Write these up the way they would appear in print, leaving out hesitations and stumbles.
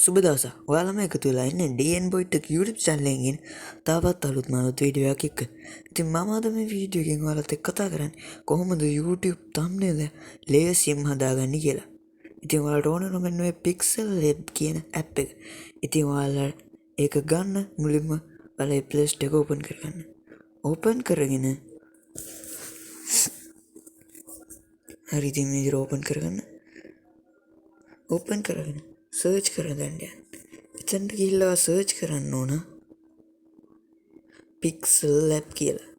සුබ දවසක්. ඔයාලම එකතු වෙලා ඉන්නේ DN Boyd YouTube channel එකෙන් තවත් අලුත් මලුත් වීඩියෝ එකක් එක්ක. ඉතින් මම අද මේ වීඩියෝ එකෙන් ඔයාලත් එක්ක කතා කරන්නේ කොහොමද YouTube thumbnail ලේසියෙන් හදාගන්නේ කියලා. ඉතින් ඔයාලට ඕන නම් මෙන්න මේ Pixel Lab කියන app එක. ඉතින් ඔයාලා ඒක ගන්න මුලින්ම ඔයාලා Play Store එක open කරගන්න. open කරගෙන හරි ඉතින් මේක open කරගන්න. open කරගෙන search කරන්න යන්න. එතනට ගිහිල්ලා search කරන්න ඕන Pixel Lab කියලා.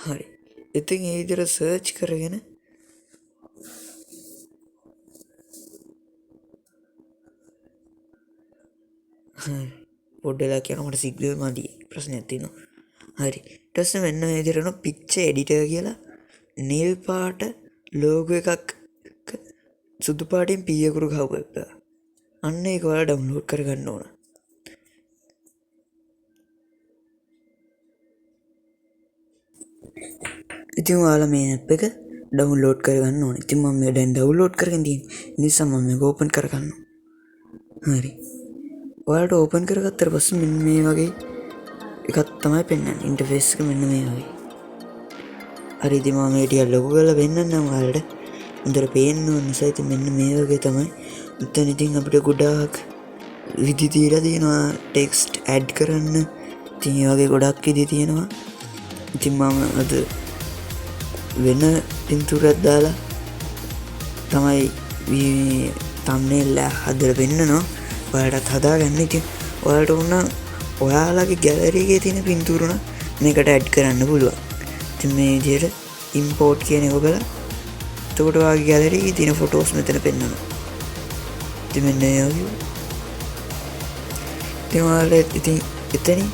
හරි. ඉතින් ඒ විදිහට search කරගෙන හරි. පොඩ්ඩක් යනකොට සිග්නල් මදි ප්‍රශ්නයක් තියෙනවා. හරි. ඊට පස්සේ මෙන්න මේ විදිහට picture editor කියලා නිල් පාට logo එකක් සුදු පාටින් පීයකුරු ගහුවා. අන්න ඒක ඔයාලා ඩවුන්ලෝඩ් කරගන්න ඕන. ඉතින් ඔයාලා මේ app එක ඩවුන්ලෝඩ් කරගන්න ඕනේ. ඉතින් මම මේ දැන් ඩවුන්ලෝඩ් කරගෙන තියෙන්නේ. නිසා මම මේක ඕපන් කරගන්නවා. හරි. ඔයාලට ඕපන් කරගත්තට පස්සේ මෙන්න මේ වගේ එකක් තමයි පෙන්වන්නේ. ඉන්ටර්ෆේස් එක මෙන්න මේ වගේ. හරි ඉතින් මම මේ ටික ලොකු කරලා පෙන්නන්නම් ඔයාලට. උන්දර පේන්න ඕන නිසා ඉතින් මෙන්න මේ වගේ තමයි. ඉතින් අපිට ගොඩාක් විදි තියලා තියෙනවා ටෙක්ස්ට් ඇඩ් කරන්න. ඉතින් ඒ වගේ ගොඩක් විදි තියෙනවා. ඉතින් මම අද වෙන පින්තූරයක් දාලා තමයි මේ thumbnail හදලා පෙන්නනවා. ඔයාලටත් හදාගන්න. ඉතින් ඔයාලට ඕන ඔයාලගේ gallery එකේ තියෙන පින්තූර උන මේකට ඇඩ් කරන්න පුළුවන්. ඉතින් මේ විදිහට import කියන එක ඔබලා එතකොට ඔයාගේ gallery එකේ තියෙන photos මෙතන පෙන්වනවා. ඉතින් මෙන්න ඒ වගේ. ඉතින් ඔයාලට ඉතින් එතනින්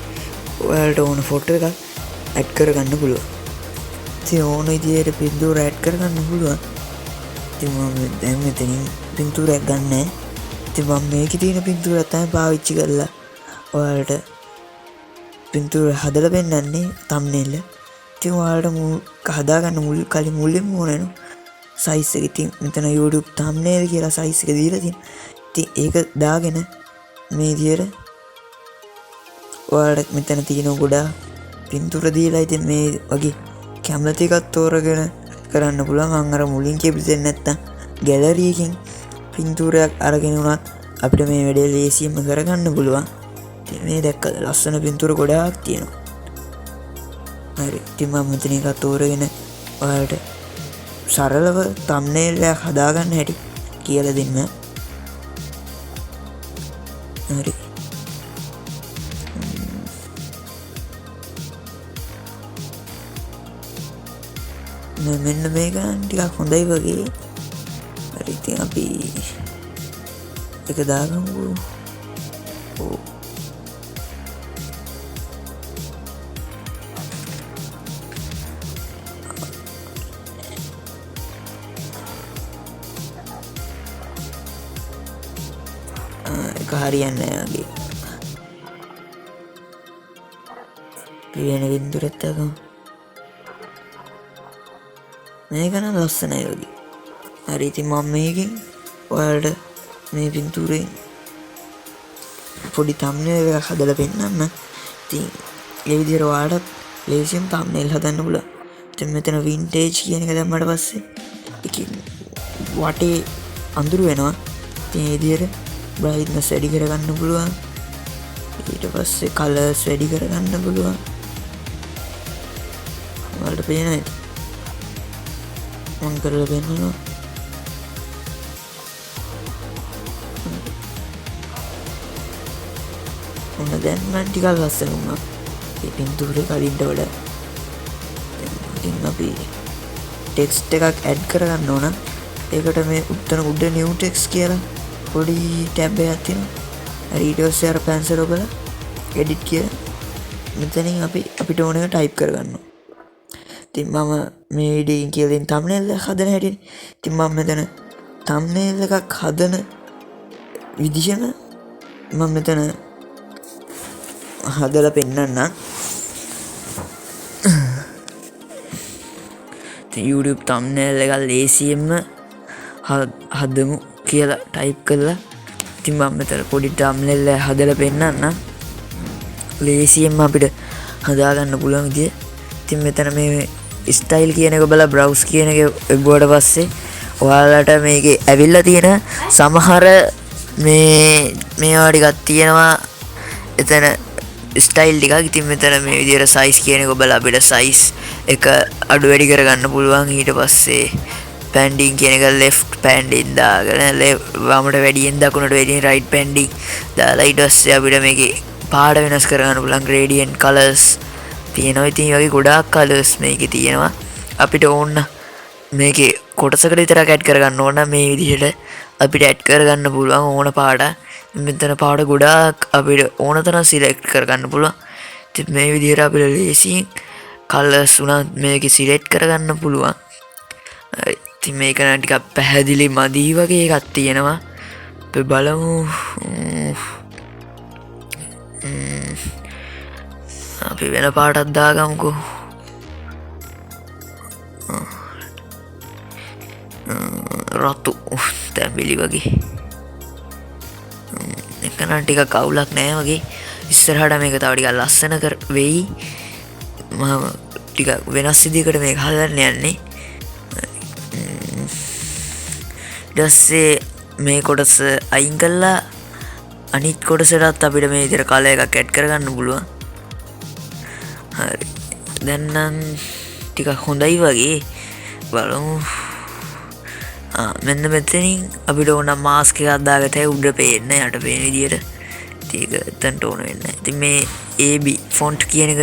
ඔයාලට ඕන ෆොටෝ එකක් ඇඩ් කරගන්න පුළුවන්. ඉතින් ඕන විදිහට පින්තූර ඇඩ් කරගන්න පුළුවන්. ඉතින් මම දැන් මෙතනින් පින්තූරයක් ගන්නෑ. ඉතින් මම මේකේ තියෙන පින්තූරයක් තමයි පාවිච්චි කරලා ඔයාලට පින්තූර හදලා පෙන්නන්නේ thumbnail. ඉතින් ඔයාලට හදාගන්න මුලින්ම ඕන size එක. ඉතින් මෙතන YouTube thumbnail කියලා size එක දීලා තියෙනවා. ඉතින් ඒක දාගෙන මේ විදියට ඔයාලට මෙතන තියෙන ගොඩාක් පින්තූර දීලා ඉතින් මේ වගේ කැමති එකක් තෝරගෙන කරන්න පුළුවන්. මම අර මුලින් කියපු දෙයක් නැත්තම් gallery එකකින් පින්තූරයක් අරගෙන උනත් අපිට මේ වැඩේ ලේසියෙන්ම කරගන්න පුළුවන්. ඉතින් මේ දැක්ක ලස්සන පින්තූර ගොඩාක් තියෙනවා. හරි. ඉතින් මම මෙතන එකක් තෝරගෙන ඔයාලට සරලව thumbnail එකක් හදාගන්න හැටි කියලා දෙන්න. හරි. මෙන්න මේක ටිකක් හොඳයි වගේ. හරි ඉතින් අපි එක දාගමු. ඔව්. ඒක හරියන්නේ නැහැ වගේ. වෙන වින්දුරත් දාගමු. මේක නම් ලස්සනයි වගේ. හරි ඉතින් මම මේකෙන් ඔයාලට මේ පින්තූරයෙන් පොඩි thumbnail එකක් හදලා පෙන්නන්න. ඉතින් ඒ විදිහට ඔයාලට ලේසියෙන් thumbnail හදන්න පුළුවන්. ඉතින් මෙතන vintage කියන එක දැම්මට පස්සේ ඒකේ වටේ අඳුර වෙනවා. ඉතින් ඒ විදිහට brightness වැඩි කරගන්න පුළුවන්. ඊට පස්සේ colors වැඩි කරගන්න පුළුවන්. ඔයාලට පේනවද? මම කරලා පෙන්නනවා. ඔන්න දැන් නම් ටිකක් ලස්සන වුණා. මේ පින්තූරේ කලින්ට වඩා. ඉතින් අපි ටෙක්ස්ට් එකක් ඇඩ් කරගන්න ඕන. ඒකට මේ උඩ new text කියලා පොඩි ටැබ් එකක් තියෙනවා. හරි ඊට පස්සේ අර pencil ඔබලා edit කියලා මෙතනින් අපිට ඕන එක type කරගන්නවා. ඉතින් මම මේ වීඩියෝ එකෙන් කියලා දෙන thumbnail එක හදන හැටි. ඉතින් මම මෙතන thumbnail එකක් හදන විදිහම මම මෙතන හදලා පෙන්නන්නම්. YouTube thumbnail එක ලේසියෙන්ම හදමු කියලා ටයිප් කරලා ඉතින් මම මෙතන පොඩි thumbnail එක හදලා පෙන්නන්න. ලේසියෙන්ම අපිට හදාගන්න පුළුවන් විදිය. ඉතින් මෙතන මේ ස්ටයිල් කියන එක බලලා browse කියන එක එබ්බුවට පස්සේ ඔයාලට මේකේ ඇවිල්ලා තියෙන සමහර මේවා ටිකක් තියෙනවා. එතන ස්ටයිල් ටිකක්. ඉතින් මෙතන මේ විදියට size කියන එක බලලා අපිට size එක අඩු වැඩි කරගන්න පුළුවන්. ඊට පස්සේ pending කියන එක left pending දාගෙන වමට වැඩියෙන් දකුණට වැඩියෙන් right pending දාලා ඊට පස්සේ අපිට මේකේ පාට වෙනස් කරගන්න පුළුවන්. gradient colors තියෙනවා. ඉතින් මේ වගේ ගොඩාක් colors මේකේ තියෙනවා. අපිට ඕන මේකේ කොටසකට විතරක් ඇඩ් කරගන්න ඕන. මේ විදිහට අපිට ඇඩ් කරගන්න පුළුවන් ඕන පාට. මෙතන පාට ගොඩාක් අපිට ඕන තරම් සිලෙක්ට් කරගන්න පුළුවන්. ඉතින් මේ විදිහට අපිට ලේසියෙන් colors උනත් මේකේ සිලෙක්ට් කරගන්න පුළුවන්. ඉතින් මේක නම් ටිකක් පැහැදිලි මදි වගේ එකක් තියෙනවා. අපි බලමු. අපි වෙන පාටක් දාගමුකෝ. රතු තැඹිලි වගේ. එක නම් ටිකක් අවුලක් නෑ වගේ. ඉස්සරහට මේක තව ටිකක් ලස්සන වෙයි. මම ටිකක් වෙනස් විදිහකට මේක හදන්න යන්නේ. ඊටසේ මේ කොටස අයින් කළා අනිත් කොටසටත් අපිට මේ විදිහට කලර් එකක් ඇඩ් කරගන්න පුළුවන්. හරි. දැන් නම් ටිකක් හොඳයි වගේ. බලමු. මෙන්න මෙතනින් අපිට ඕන මාස්ක් එකක් දාගත්තයි උඩ පේන්න යට පේන විදියට. ඒක එතනට ඕන වෙන්නේ නැහැ. ඉතින් මේ AB font කියන එක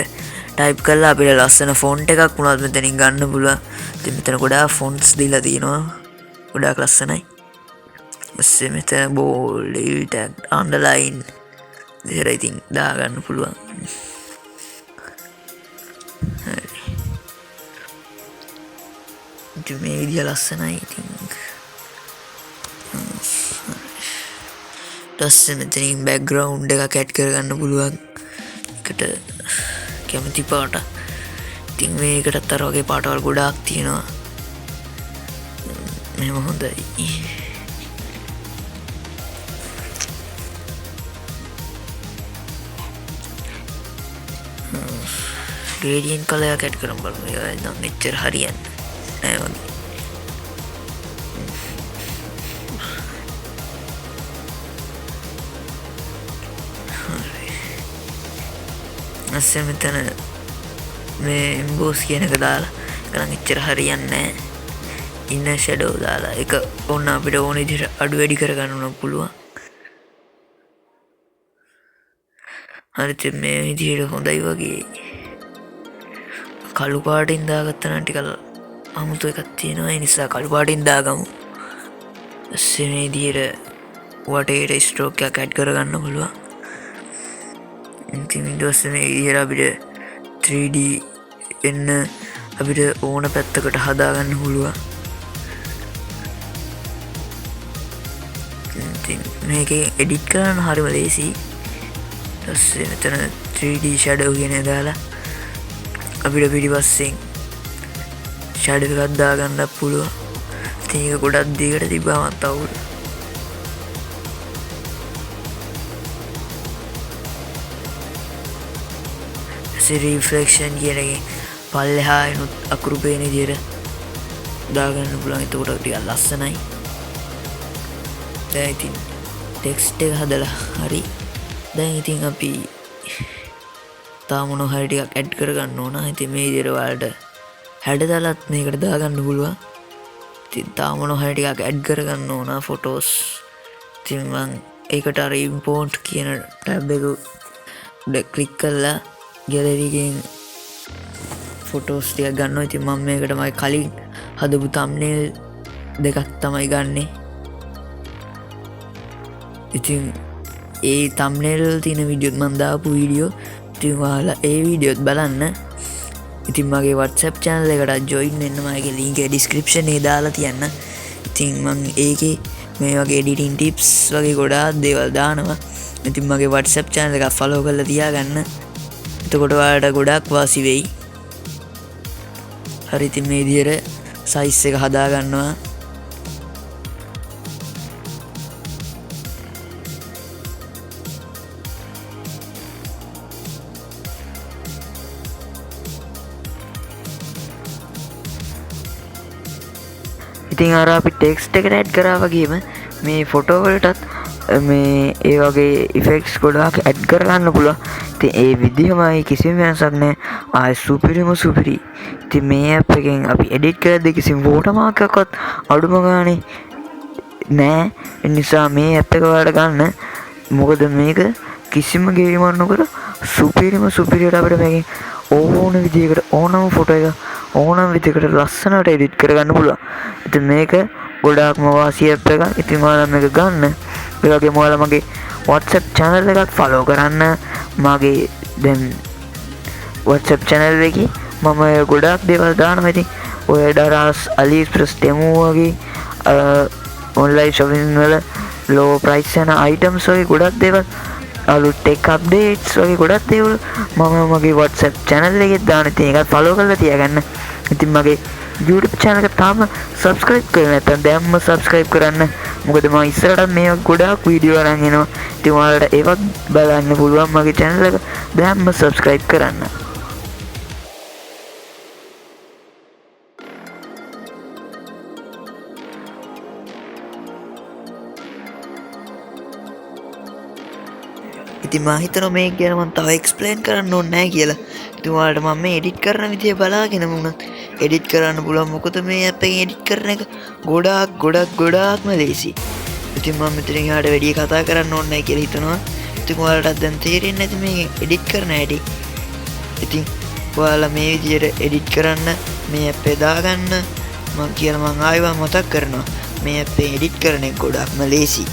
ටයිප් කරලා අපිට ලස්සන font එකක් වුණත් මෙතනින් ගන්න පුළුවන්. ඉතින් මෙතන ගොඩාක් fonts දීලා තියෙනවා. ගොඩාක් ලස්සනයි. ඊස්සේ මෙතන bold, italic, underline දෙහෙර ඉතින් දාගන්න පුළුවන්. හරි. ඉතින් මේ විදිය ලස්සනයි ඉතින්. ඊටස්සේ මෙතනින් background එකක් ඇඩ් කරගන්න පුළුවන්. ඒකට කැමති පාට. ඉතින් මේකටත් අර වගේ පාටවල් ගොඩාක් තියෙනවා. මෙහෙම හොඳයි. gradient color එකක් ඇඩ් කරමු බලමු. ඒක නම් මෙච්චර හරියන්නේ නෑ වගේ. මෙතන මේ emboss කියන එක දාලා ගණන් එච්චර හරියන්නේ නැහැ. inner shadow දාලා ඒක ඕන අපිට ඕන විදිහට අඩු වැඩි කරගන්න පුළුවන්. හරිද මේ විදිහට හොඳයි වගේ. කළු පාටින් දාගත්තා නම් ටිකක් අමුතු එකක් තියෙනවා. ඒ නිසා කළු පාටින් දාගමු. ඊස්සේ මේ විදිහට වටේට stroke එකක් add කරගන්න පුළුවන්. ඉතින් Windows මේ විදිහට අපිට 3D එන්න අපිට ඕන පැත්තකට හදාගන්න පුළුවන්. ඉතින් මේකේ එඩිට් කරන්න හරිම ලේසියි. ඊපස්සේ මෙතන 3D shadow කියන එක දාලා අපිට පිටිපස්සෙන් shadow එකක් දාගන්න පුළුවන්. ඉතින් ඒක ගොඩක් දිගට තිබ්බමත් අවුල්. reflection කියන එකේ පල්ලෙහා එනුත් අකුරු පේන විදිහට දාගන්න පුළුවන්. එතකොට ටිකක් ලස්සනයි. දැන් ඉතින් ටෙක්ස්ට් එක හදලා හරි. දැන් ඉතින් අපි තාම මොනවා හරි ටිකක් ඇඩ් කරගන්න ඕන. ඉතින් මේ විදිහට ඔයාලට හැඩතලත් මේකට දාගන්න පුළුවන්. ඉතින් තාම මොනවා හරි ටිකක් ඇඩ් කරගන්න ඕන ෆොටෝස්. ඉතින් මම ඒකට අර import කියන ටැබ් එක උඩ ක්ලික් කරලා gallery එකෙන් ෆොටෝස් ටිකක් ගන්නවා. ඉතින් මම මේකට මගේ කලින් හදපු thumbnail දෙකක් තමයි ගන්නෙ. ඉතින් ඒ thumbnail වල තියෙන වීඩියෝත් මම දාපු වීඩියෝ. ඉතින් ඔයාලා ඒ වීඩියෝත් බලන්න. ඉතින් මගේ WhatsApp channel එකට join වෙන්න මගේ link එක description එකේ දාලා තියන්න. ඉතින් මම ඒකේ මේ වගේ editing tips වගේ ගොඩාක් දේවල් දානවා. ඉතින් මගේ WhatsApp channel එක follow කරලා තියාගන්න. එතකොට ඔයාලට ගොඩක් වාසි වෙයි. හරි ඉතින් මේ විදිහට size එක හදා ගන්නවා. ඉතින් අර අපි ටෙක්ස්ට් එකට ඇඩ් කරා වගේම මේ ෆොටෝ වලටත් මේ ඒ වගේ ඉෆෙක්ට්ස් ගොඩාක් ඇඩ් කරගන්න පුළුවන්. ඉතින් ඒ විදිහමයි කිසිම වෙනසක් නැහැ. ආයි සුපිරි. ඉතින් මේ ඇප් එකෙන් අපි එඩිට් කරද්දී කිසිම වෝටර්මාක් එකක්වත් අඩුම ගානේ නෑ. ඒ නිසා මේ ඇප් එක ඔයාලට ගන්න. මොකද මේක කිසිම ගේමක් නොකර සුපිරියට අපිට මේකෙන් ඕන විදිහකට ඕනම ෆොටෝ එක ඕනම විදිහකට ලස්සනට එඩිට් කරගන්න පුළුවන්. ඉතින් මේක ගොඩාක්ම වාසිය ඇප් එකක්. ඉතින් ඔයාලා මේක ගන්න. ඒ වගේම ඔයාලා මගේ WhatsApp channel එකත් follow කරන්න. මගේ දැන් WhatsApp channel එකේ මම ගොඩාක් දේවල් දානවා. ඉතින් ඔය දරස් AliExpress Temu වගේ online shopping වල low price යන items වගේ ගොඩක් දේවල් අලුත් tech updates වගේ ගොඩක් දේවල් මම මගේ WhatsApp channel එකේ දාන. ඉතින් ඒකත් follow කරලා තියාගන්න. ඉතින් මගේ YouTube channel එක තාම subscribe කරලා නැත්නම් දැන්ම subscribe කරන්න. මොකද මම ඉස්සරහට මේ ගොඩාක් වීඩියෝ අරන් එනවා. ඉතින් ඔයාලට ඒවත් බලන්න පුළුවන් මගේ channel එක දැන්ම subscribe කරන්න. ඉතින් මම හිතනවා මේක ගැන මම තව එක්ස්ප්ලেইন කරන්න ඕනේ නැහැ කියලා. ඉතින් ඔයාලට මම මේ එඩිට් කරන විදිය බලාගෙන වුණත් එඩිට් කරන්න පුළුවන්. මොකද මේ ඇප් එකෙන් එඩිට් කරන එක ගොඩාක්ම ලේසි. ඉතින් මම මෙතනින් එහාට වැඩි කතා කරන්න ඕනේ නැහැ කියලා හිතනවා. ඉතින් ඔයාලටත් දැන් තේරෙන්නේ නැති මේකෙන් එඩිට් කරන හැටි. ඉතින් ඔයාලා මේ විදියට එඩිට් කරන්න මේ ඇප් එක දාගන්න මම ආයෙත් මතක් කරනවා. මේ ඇප් එකෙන් එඩිට් කරන එක ගොඩාක්ම ලේසි.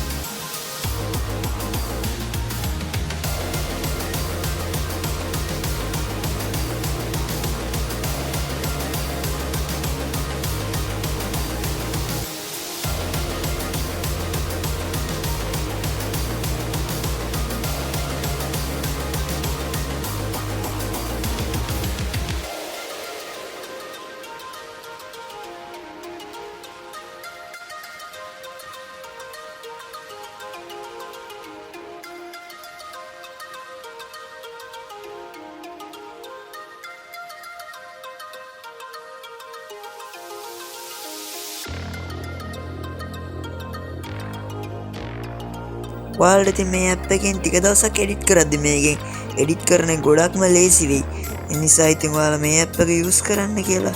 ඔයාලට ඉතින් මේ ඇප් එකෙන් ටික දවසක් එඩිට් කරද්දි මේකෙන් එඩිට් කරන ගොඩක්ම ලේසි වෙයි. ඒ නිසා ඉතින් ඔයාලා මේ ඇප් එක යූස් කරන්න කියලා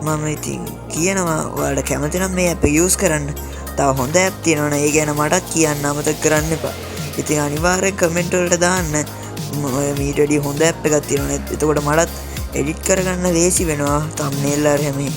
මම ඉතින් කියනවා. ඔයාලට කැමති නම් මේ ඇප් එක යූස් කරන්න. තව හොඳ ඇප් තියෙනවනේ ඒ ගැන මටත් කියන්න අමතක කරන්න එපා. ඉතින් අනිවාර්යෙන් කමෙන්ට් වලට දාන්න. ඔය මීට වඩා හොඳ ඇප් එකක් තියෙනවනේ. එතකොට මටත් එඩිට් කරගන්න ලේසි වෙනවා thumbnail අර හැමේ.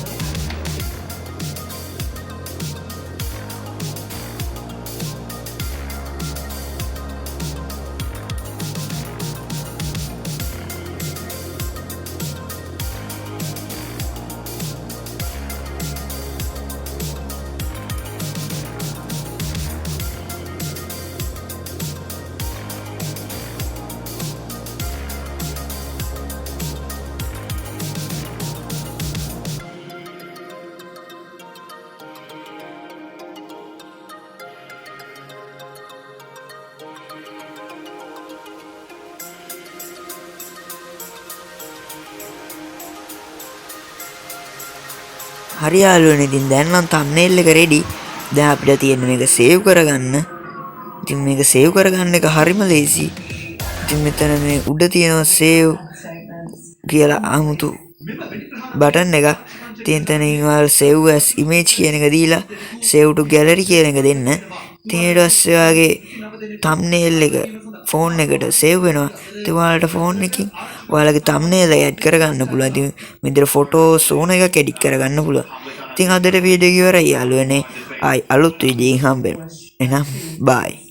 හරි යාළුවනේ ඉතින් දැන් නම් thumbnail එක ready. දැන් අපිට තියෙන්නේ මේක save කරගන්න. ඉතින් මේක save කරගන්න එක හරිම ලේසි. ඉතින් මෙතන මේ උඩ තියෙනවා save කියලා 아무තු බටන් එක. ඉතින් තනින් ඔයාලා save as image කියන එක දීලා save to gallery කියන එක දෙන්න. ඉතින් ඊට පස්සේ ඔයාගේ thumbnail එක ෆෝන් එකට save වෙනවා. ඉතින් ඔයාලට ෆෝන් එකකින් ඔයාලගේ thumbnail එක add කරගන්න පුළුවන්. ඉතින් මෙතන photos ඕන එකක් edit කරගන්න පුළුවන්. ඉතින් අදට වීඩියෝ එක ඉවරයි යාළුවනේ. ආයි අලුත් වීඩියෝ එකකින් හම්බෙමු. එහෙනම් bye.